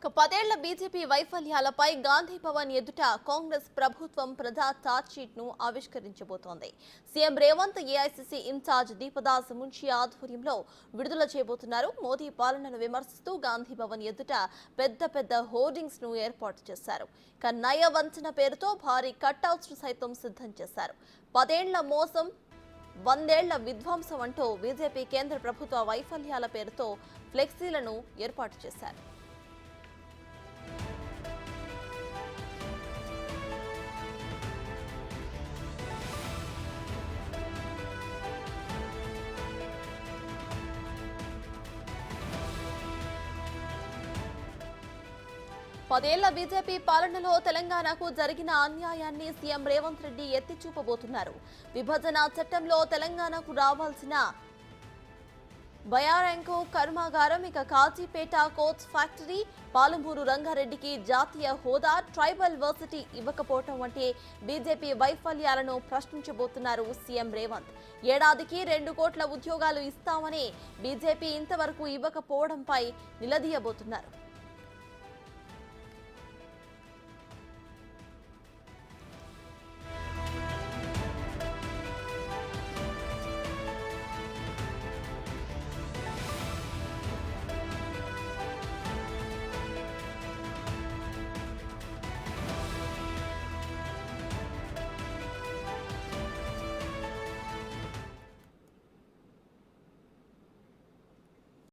10 ఏళ్ల బీజేపీ వైఫల్యాలపై గాంధీ భవన్ ఎదుట కాంగ్రెస్ ప్రభుత్వం ప్రజా ఛార్జ్షీట్ ను ఆవిష్కరించబోతోంది. CM Revanth AICC incharge Deepa Das Munshi ఆధ్వర్యంలో విడుదల చేయబోతున్నారు. మోదీ పాలనను విమర్శిస్తూ గాంధీ భవన్ ఎదుట పెద్ద హోర్డింగ్స్ ను ఏర్పాటు చేశారు. నయ వంచన పేరుతో భారీ కట్అవుట్స్ ను సైతం సిద్ధం చేశారు. 10 ఏళ్ల మోసం 100 ఏళ్ల విధ్వంసం అంటూ బీజేపీ కేంద్ర ప్రభుత్వ వైఫల్యాల పేరుతో ఫ్లెక్సీలను ఏర్పాటు చేశారు. పదేళ్ల బీజేపీ పాలనలో తెలంగాణకు జరిగిన అన్యాయాన్ని సీఎం రేవంత్ రెడ్డి ఎత్తి చూపబోతున్నారు. విభజన చట్టంలో తెలంగాణకు రావాల్సిన బయారంకు కర్మాగారం, కాజీపేట కోచ్ ఫ్యాక్టరీ, పాలమూరు రంగారెడ్డికి జాతీయ హోదా, ట్రైబల్ వర్సిటీ ఇవ్వకపోవటం వంటి బీజేపీ వైఫల్యాలను ప్రశ్నించబోతున్నారు సీఎం రేవంత్. ఏడాదికి 2 కోట్ల ఉద్యోగాలు ఇస్తామని బీజేపీ ఇంతవరకు ఇవ్వకపోవడంపై నిలదీయబోతున్నారు.